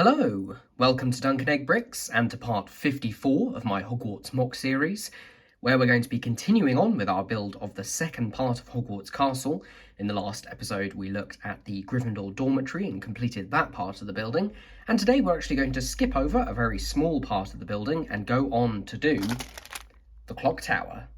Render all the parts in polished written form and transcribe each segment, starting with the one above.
Hello, welcome to Duncan Egg Bricks and to part 54 of my Hogwarts MOC series, where we're going to be continuing on with our build of the second part of Hogwarts Castle. In the last episode we looked at the Gryffindor dormitory and completed that part of the building, and today we're actually going to skip over a very small part of the building and go on to do the Clocktower.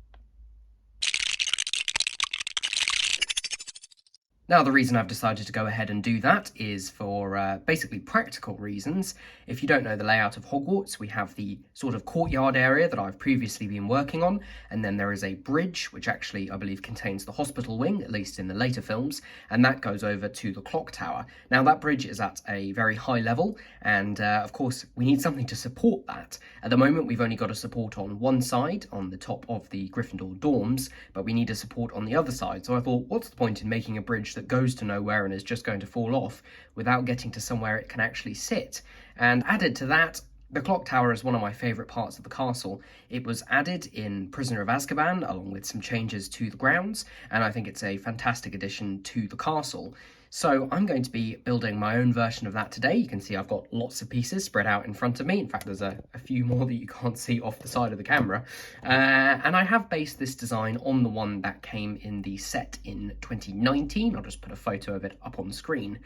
Now, the reason I've decided to go ahead and do that is for basically practical reasons. If you don't know the layout of Hogwarts, we have the sort of courtyard area that I've previously been working on, and then there is a bridge, which actually I believe contains the hospital wing, at least in the later films, and that goes over to the clock tower. Now, that bridge is at a very high level, and of course, we need something to support that. At the moment, we've only got a support on one side, on the top of the Gryffindor dorms, but we need a support on the other side. So I thought, what's the point in making a bridge that goes to nowhere and is just going to fall off without getting to somewhere it can actually sit? And added to that, the clock tower is one of my favourite parts of the castle. It was added in Prisoner of Azkaban along with some changes to the grounds, and I think it's a fantastic addition to the castle. So I'm going to be building my own version of that today. You can see I've got lots of pieces spread out in front of me. In fact, there's a few more that you can't see off the side of the camera. And I have based this design on the one that came in the set in 2019. I'll just put a photo of it up on the screen.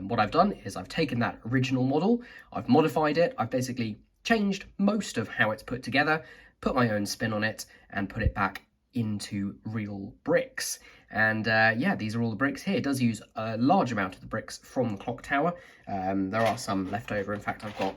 What I've done is I've taken that original model, I've modified it, I've basically changed most of how it's put together, put my own spin on it, and put it back into real bricks. And yeah, these are all the bricks here. It does use a large amount of the bricks from the clock tower. There are some left over. In fact, I've got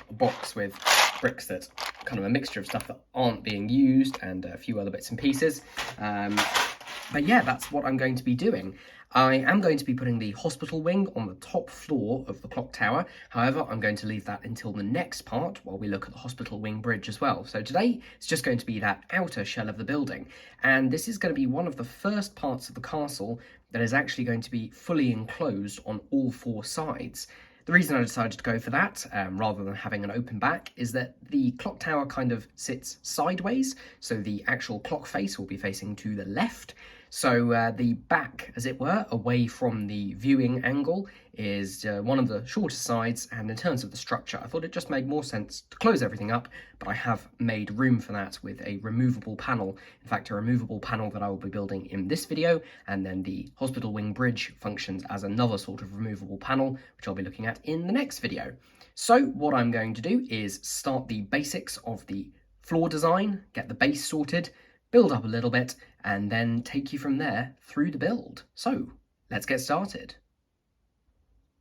a box with bricks that kind of a mixture of stuff that aren't being used and a few other bits and pieces. But yeah, that's what I'm going to be doing. I am going to be putting the hospital wing on the top floor of the clock tower. However, I'm going to leave that until the next part while we look at the hospital wing bridge as well. So today, it's just going to be that outer shell of the building. And this is going to be one of the first parts of the castle that is actually going to be fully enclosed on all four sides. The reason I decided to go for that, rather than having an open back, is that the clock tower kind of sits sideways, so the actual clock face will be facing to the left. So the back, as it were, away from the viewing angle is one of the shortest sides, and in terms of the structure, I thought it just made more sense to close everything up, but I have made room for that with a removable panel. In fact, a removable panel that I will be building in this video, and then the hospital wing bridge functions as another sort of removable panel, which I'll be looking at in the next video. So what I'm going to do is start the basics of the floor design, get the base sorted, build up a little bit, and then take you from there through the build. So let's get started.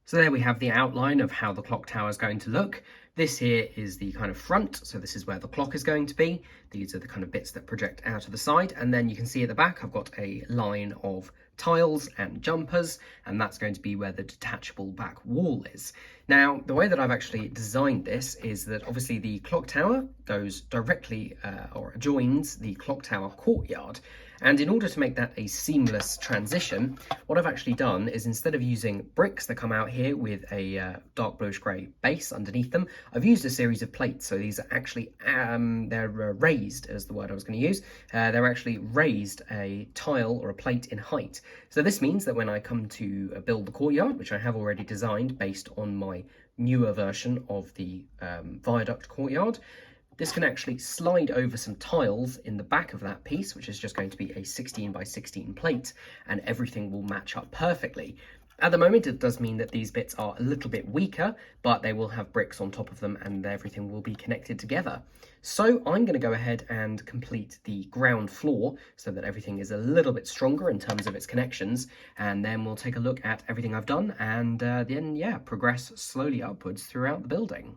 So there we have the outline of how the clock tower is going to look. This here is the kind of front, so this is where the clock is going to be. These are the kind of bits that project out of the side, and then you can see at the back I've got a line of tiles and jumpers, and that's going to be where the detachable back wall is. Now, the way that I've actually designed this is that obviously the clock tower goes directly or adjoins the clock tower courtyard. And in order to make that a seamless transition, what I've actually done is instead of using bricks that come out here with a dark bluish grey base underneath them, I've used a series of plates. So these are actually, they're raised, as the word I was going to use. They're actually raised a tile or a plate in height. So this means that when I come to build the courtyard, which I have already designed based on my newer version of the viaduct courtyard, this can actually slide over some tiles in the back of that piece, which is just going to be a 16 by 16 plate, and everything will match up perfectly. At the moment, it does mean that these bits are a little bit weaker, but they will have bricks on top of them and everything will be connected together. So I'm going to go ahead and complete the ground floor so that everything is a little bit stronger in terms of its connections, and then we'll take a look at everything I've done and then, yeah, progress slowly upwards throughout the building.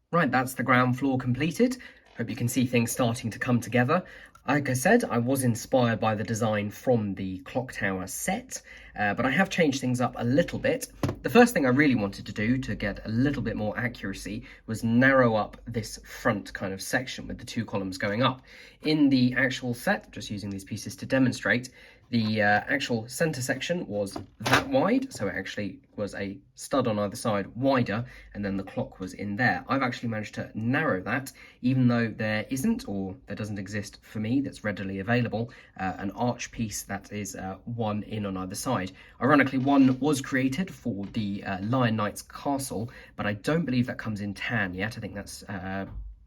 Right, that's the ground floor completed. Hope you can see things starting to come together. Like I said, I was inspired by the design from the clock tower set, but I have changed things up a little bit. The first thing I really wanted to do to get a little bit more accuracy was narrow up this front kind of section with the two columns going up. In the actual set, just using these pieces to demonstrate, The actual centre section was that wide, so it actually was a stud on either side wider, and then the clock was in there. I've actually managed to narrow that, even though there isn't, or there doesn't exist for me, that's readily available, an arch piece that is one in on either side. Ironically, one was created for the Lion Knight's castle, but I don't believe that comes in tan yet. I think that's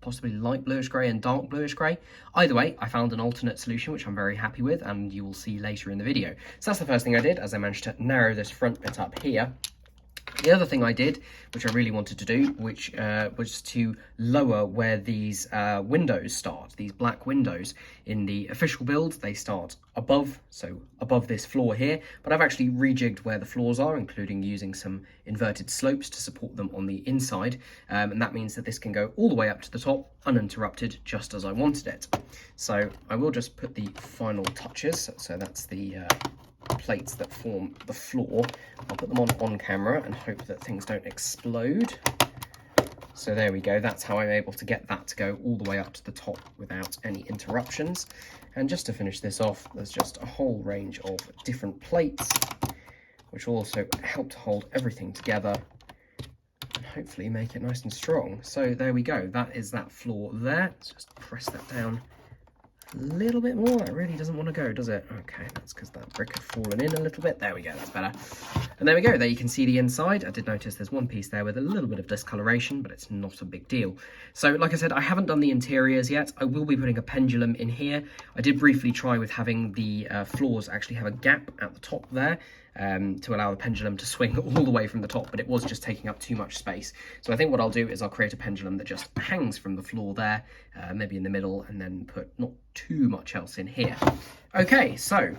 possibly light bluish grey and dark bluish grey. Either way, I found an alternate solution, which I'm very happy with, and you will see later in the video. So that's the first thing I did, as I managed to narrow this front bit up here. The other thing I did, which I really wanted to do, which was to lower where these windows start, these black windows. In the official build, they start above, so above this floor here, but I've actually rejigged where the floors are, including using some inverted slopes to support them on the inside, and that means that this can go all the way up to the top, uninterrupted, just as I wanted it. So I will just put the final touches, so that's the plates that form the floor. I'll put them on camera and hope that things don't explode. So there we go, that's how I'm able to get that to go all the way up to the top without any interruptions. And just to finish this off, there's just a whole range of different plates which will also help to hold everything together and hopefully make it nice and strong. So there we go, that is that floor there. Let's just press that down a little bit more. That really doesn't want to go, does it? Okay, that's because that brick had fallen in a little bit. There we go, that's better. And there we go, there you can see the inside. I did notice there's one piece there with a little bit of discoloration, but it's not a big deal. So like I said, I haven't done the interiors yet. I will be putting a pendulum in here. I did briefly try with having the floors actually have a gap at the top there, to allow the pendulum to swing all the way from the top, but it was just taking up too much space. So I think what I'll do is I'll create a pendulum that just hangs from the floor there, maybe in the middle, and then put not too much else in here. Okay, so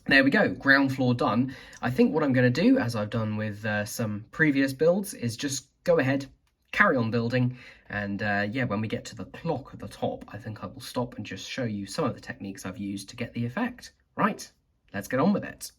there we go, ground floor done. I think what I'm going to do, as I've done with some previous builds, is just go ahead, carry on building, and yeah, when we get to the clock at the top, I think I will stop and just show you some of the techniques I've used to get the effect. Right, let's get on with it.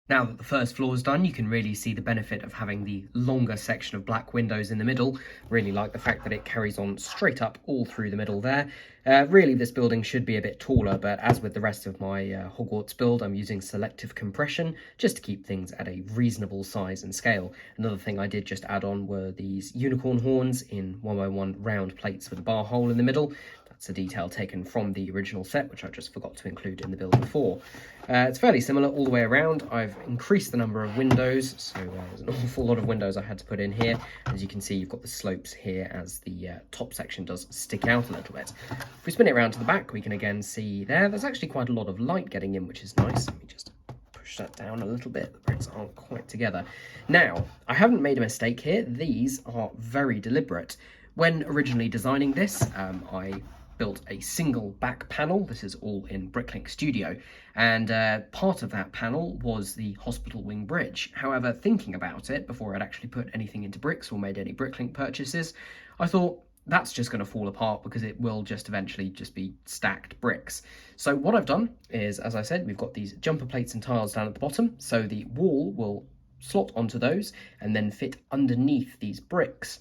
Now that the first floor is done, you can really see the benefit of having the longer section of black windows in the middle. Really like the fact that it carries on straight up all through the middle there. Really, this building should be a bit taller, but as with the rest of my Hogwarts build, I'm using selective compression just to keep things at a reasonable size and scale. Another thing I did just add on were these unicorn horns in 1x1 round plates with a bar hole in the middle. That's a detail taken from the original set, which I just forgot to include in the build before. It's fairly similar all the way around. I've increased the number of windows, so there's an awful lot of windows I had to put in here. As you can see, you've got the slopes here as the top section does stick out a little bit. If we spin it around to the back, we can again see there's actually quite a lot of light getting in, which is nice. Let me just push that down a little bit. The bricks aren't quite together. Now, I haven't made a mistake here. These are very deliberate. When originally designing this, I built a single back panel. This is all in Bricklink Studio, and part of that panel was the hospital wing bridge. However, thinking about it before I'd actually put anything into bricks or made any Bricklink purchases, I thought that's just going to fall apart because it will just eventually just be stacked bricks. So what I've done is, as I said, we've got these jumper plates and tiles down at the bottom, so the wall will slot onto those and then fit underneath these bricks.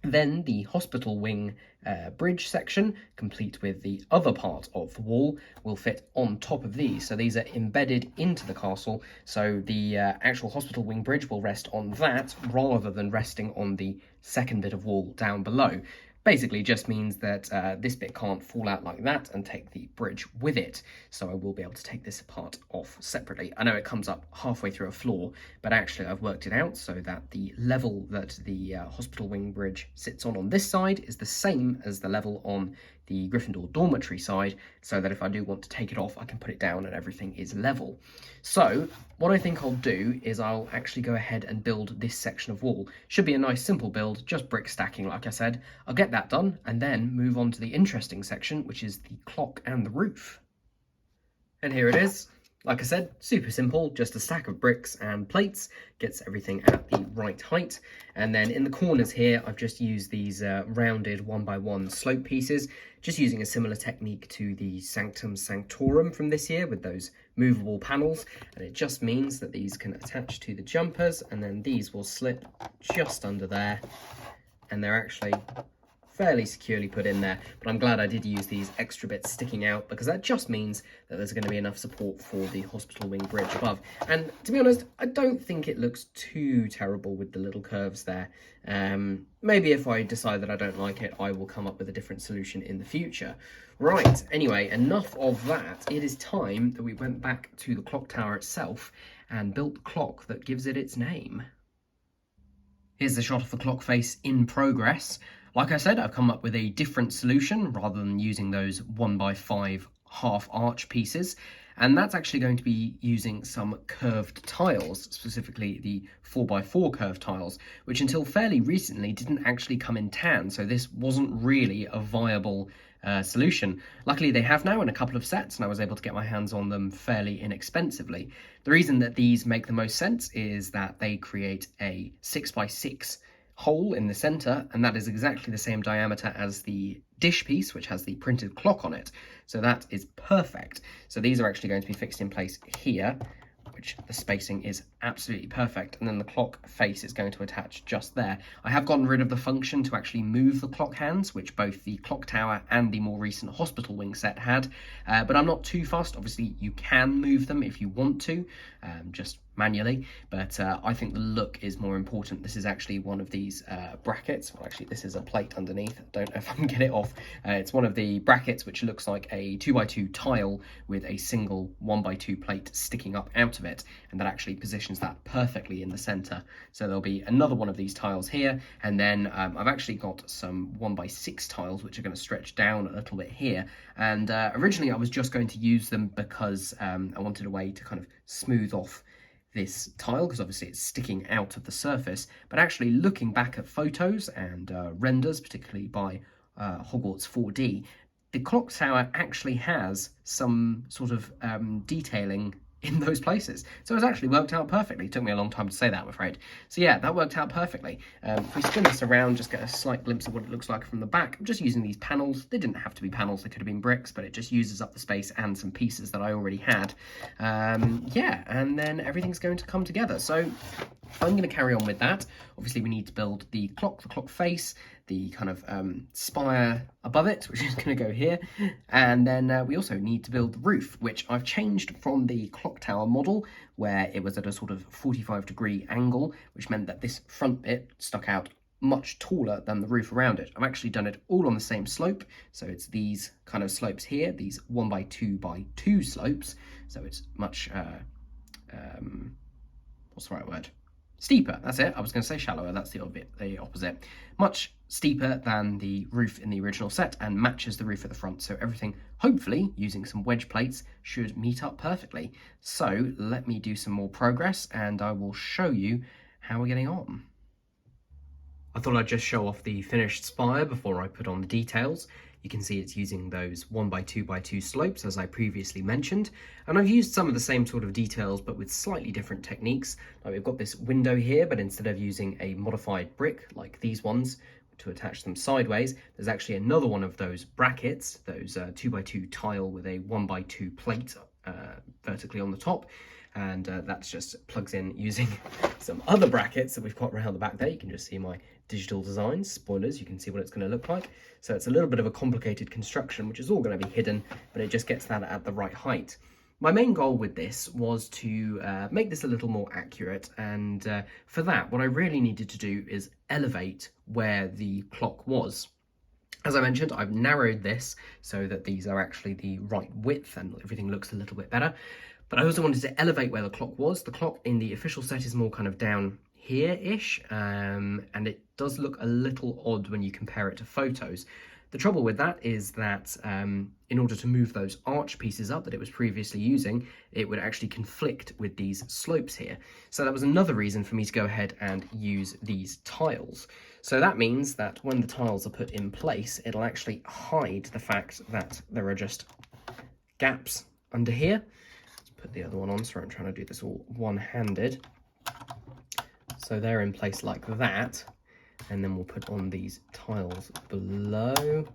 Then the hospital wing bridge section, complete with the other part of the wall, will fit on top of these. So these are embedded into the castle, so the actual hospital wing bridge will rest on that rather than resting on the second bit of wall down below. Basically just means that this bit can't fall out like that and take the bridge with it. So I will be able to take this apart off separately. I know it comes up halfway through a floor, but actually I've worked it out so that the level that the hospital wing bridge sits on this side is the same as the level on the Gryffindor dormitory side, so that if I do want to take it off, I can put it down and everything is level. So what I think I'll do is I'll actually go ahead and build this section of wall. Should be a nice simple build, just brick stacking like I said. I'll get that done and then move on to the interesting section, which is the clock and the roof. And here it is. Like I said, super simple, just a stack of bricks and plates, gets everything at the right height. And then in the corners here, I've just used these rounded 1x1 slope pieces, just using a similar technique to the Sanctum Sanctorum from this year with those movable panels. And it just means that these can attach to the jumpers, and then these will slip just under there, and they're actually fairly securely put in there, but I'm glad I did use these extra bits sticking out because that just means that there's going to be enough support for the hospital wing bridge above. And to be honest, I don't think it looks too terrible with the little curves there. Maybe if I decide that I don't like it, I will come up with a different solution in the future. Right, anyway, enough of that. It is time that we went back to the clock tower itself and built the clock that gives it its name. Here's the shot of the clock face in progress. Like I said, I've come up with a different solution rather than using those 1x5 half arch pieces. And that's actually going to be using some curved tiles, specifically the 4x4 curved tiles, which until fairly recently didn't actually come in tan. So this wasn't really a viable solution. Luckily they have now in a couple of sets, and I was able to get my hands on them fairly inexpensively. The reason that these make the most sense is that they create a 6x6 hole in the center, and that is exactly the same diameter as the dish piece, which has the printed clock on it. So that is perfect. So these are actually going to be fixed in place here, which the spacing is absolutely perfect, and then the clock face is going to attach just there. I have gotten rid of the function to actually move the clock hands, which both the clock tower and the more recent hospital wing set had, but I'm not too fussed. Obviously you can move them if you want to, just manually, but I think the look is more important. This is actually one of these brackets. Well, actually this is a plate underneath. I don't know if I can get it off. It's one of the brackets which looks like a 2x2 tile with a single 1x2 plate sticking up out of it, and that actually positions that perfectly in the center. So there'll be another one of these tiles here, and then I've actually got some 1x6 tiles which are going to stretch down a little bit here, and originally I was just going to use them because I wanted a way to kind of smooth off this tile, because obviously it's sticking out of the surface. But actually looking back at photos and renders, particularly by Hogwarts 4D, the clock tower actually has some sort of detailing in those places. So it's actually worked out perfectly. It took me a long time to say that, I'm afraid. So yeah, that worked out perfectly. If we spin this around, just get a slight glimpse of what it looks like from the back. I'm just using these panels. They didn't have to be panels, they could have been bricks, but it just uses up the space and some pieces that I already had. Yeah, and then everything's going to come together. So I'm going to carry on with that. Obviously we need to build the clock face, the kind of spire above it, which is going to go here, and then we also need to build the roof, which I've changed from the clock tower model where it was at a sort of 45-degree angle, which meant that this front bit stuck out much taller than the roof around it. I've actually done it all on the same slope, so it's these kind of slopes here, these 1x2x2 slopes, so it's much what's the right word? Steeper, that's it. I was going to say shallower, that's the opposite. Much steeper than the roof in the original set and matches the roof at the front. So everything, hopefully, using some wedge plates, should meet up perfectly. So let me do some more progress and I will show you how we're getting on. I thought I'd just show off the finished spire before I put on the details. You can see it's using those 1x2x2 slopes, as I previously mentioned, and I've used some of the same sort of details but with slightly different techniques. Like we've got this window here, but instead of using a modified brick like these ones to attach them sideways, there's actually another one of those brackets, those 2x2 tile with a 1x2 plate vertically on the top, and that just plugs in using some other brackets that we've got around the back there. You can just see my digital designs. Spoilers, you can see what it's going to look like. So it's a little bit of a complicated construction, which is all going to be hidden, but it just gets that at the right height. My main goal with this was to make this a little more accurate, and for that, what I really needed to do is elevate where the clock was. As I mentioned, I've narrowed this so that these are actually the right width and everything looks a little bit better. But I also wanted to elevate where the clock was. The clock in the official set is more kind of down here-ish, and it does look a little odd when you compare it to photos. The trouble with that is that in order to move those arch pieces up that it was previously using, it would actually conflict with these slopes here. So that was another reason for me to go ahead and use these tiles. So that means that when the tiles are put in place, it'll actually hide the fact that there are just gaps under here. Let's put the other one on, sorry, I'm trying to do this all one-handed. So they're in place like that, and then we'll put on these tiles below,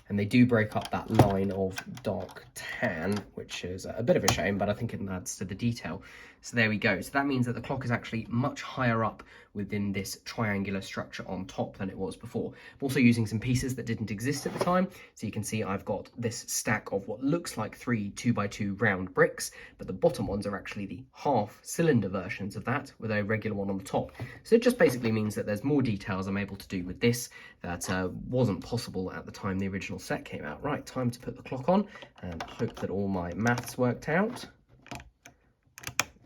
and they do break up that line of dark tan, which is a bit of a shame, but I think it adds to the detail. So there we go. So that means that the clock is actually much higher up within this triangular structure on top than it was before. I'm also using some pieces that didn't exist at the time. So you can see I've got this stack of what looks like 3 2x2 round bricks, but the bottom ones are actually the half cylinder versions of that with a regular one on the top. So it just basically means that there's more details I'm able to do with this that wasn't possible at the time the original set came out. Right, time to put the clock on and hope that all my maths worked out.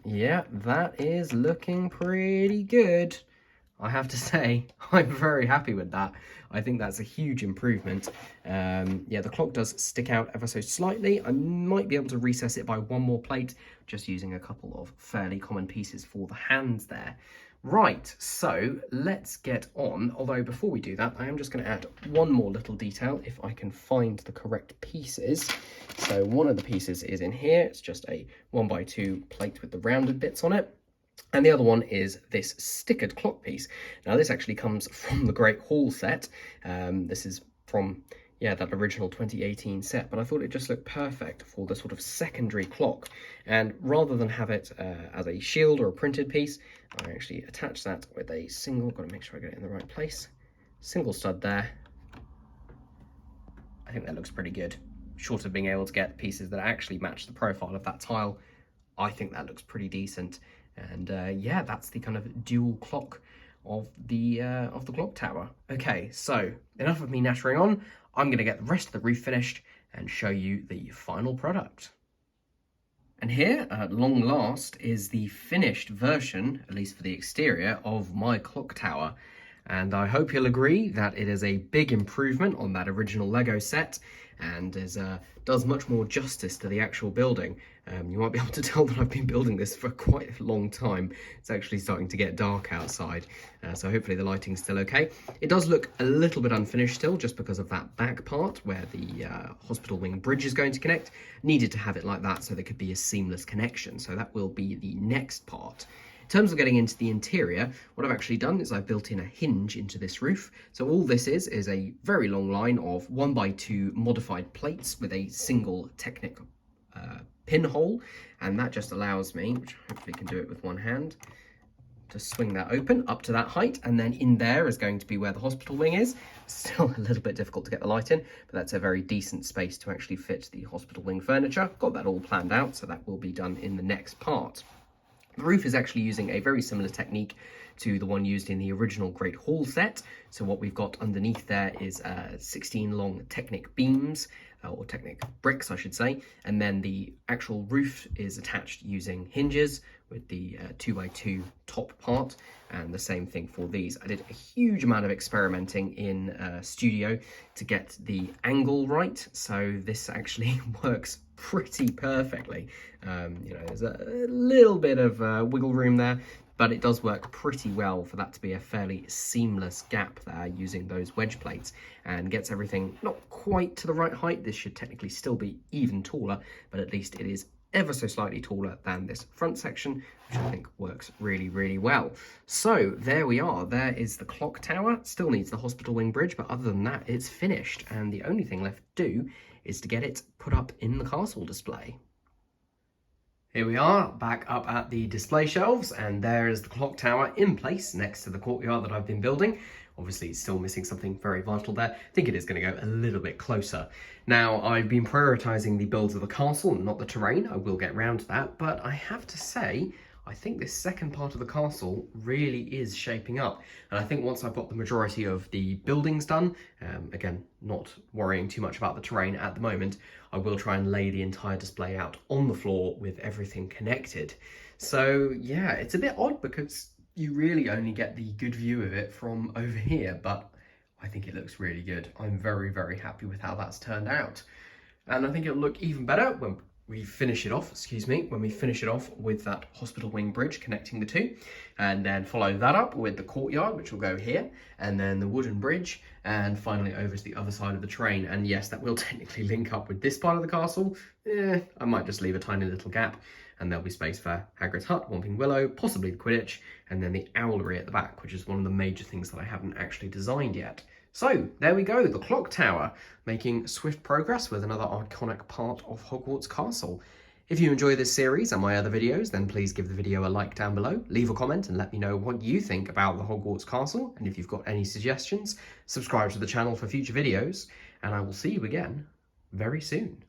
Yeah, that is looking pretty good. I have to say, I'm very happy with that. I think that's a huge improvement. Yeah, the clock does stick out ever so slightly. I might be able to recess it by one more plate, just using a couple of fairly common pieces for the hands there. Right, so let's get on. Although before we do that, I am just going to add one more little detail if I can find the correct pieces. So one of the pieces is in here. It's just a 1x2 plate with the rounded bits on it. And the other one is this stickered clock piece. Now this actually comes from the Great Hall set. This is from, yeah, that original 2018 set, but I thought it just looked perfect for the sort of secondary clock. And rather than have it as a shield or a printed piece, I actually attach that with a single, got to make sure I get it in the right place, single stud there. I think that looks pretty good. Short of being able to get pieces that actually match the profile of that tile, I think that looks pretty decent. And yeah, that's the kind of dual clock of the clock tower. Okay, so enough of me nattering on. I'm going to get the rest of the roof finished and show you the final product. And here, at long last, is the finished version, at least for the exterior, of my clock tower. And I hope you'll agree that it is a big improvement on that original Lego set and does much more justice to the actual building. You might be able to tell that I've been building this for quite a long time. It's actually starting to get dark outside, so hopefully the lighting's still okay. It does look a little bit unfinished still, just because of that back part where the hospital wing bridge is going to connect. Needed to have it like that so there could be a seamless connection, so that will be the next part. In terms of getting into the interior, what I've actually done is I've built in a hinge into this roof. So all this is a very long line of 1x2 modified plates with a single Technic pinhole, and that just allows me, which hopefully can do it with one hand, to swing that open up to that height, and then in there is going to be where the hospital wing is. Still a little bit difficult to get the light in, but that's a very decent space to actually fit the hospital wing furniture. Got that all planned out, so that will be done in the next part. The roof is actually using a very similar technique to the one used in the original Great Hall set. So what we've got underneath there is 16 long Technic beams, or Technic bricks, I should say. And then the actual roof is attached using hinges with the 2x2 top part, and the same thing for these. I did a huge amount of experimenting in Studio to get the angle right, so this actually works pretty perfectly. You know, there's a little bit of wiggle room there, but it does work pretty well for that to be a fairly seamless gap there using those wedge plates, and gets everything not quite to the right height. This should technically still be even taller, but at least it is ever so slightly taller than this front section, which I think works really, really well. So there we are. There is the clock tower. Still needs the hospital wing bridge, but other than that, it's finished. And the only thing left to do is to get it put up in the castle display. Here we are, back up at the display shelves, and there is the clock tower in place next to the courtyard that I've been building. Obviously, it's still missing something very vital there. I think it is going to go a little bit closer. Now, I've been prioritising the builds of the castle, not the terrain. I will get round to that, but I have to say, I think this second part of the castle really is shaping up. And I think once I've got the majority of the buildings done, again, not worrying too much about the terrain at the moment, I will try and lay the entire display out on the floor with everything connected. So yeah, it's a bit odd because you really only get the good view of it from over here, but I think it looks really good. I'm very, very happy with how that's turned out. And I think it'll look even better when we finish it off, when we finish it off with that hospital wing bridge connecting the two, and then follow that up with the courtyard, which will go here, and then the wooden bridge, and finally over to the other side of the train. And yes, that will technically link up with this part of the castle. I might just leave a tiny little gap, and there'll be space for Hagrid's hut, Whomping Willow, possibly the Quidditch, and then the owlery at the back, which is one of the major things that I haven't actually designed yet. So there we go, the clock tower, making swift progress with another iconic part of Hogwarts Castle. If you enjoy this series and my other videos, then please give the video a like down below, leave a comment and let me know what you think about the Hogwarts Castle, and if you've got any suggestions, subscribe to the channel for future videos, and I will see you again very soon.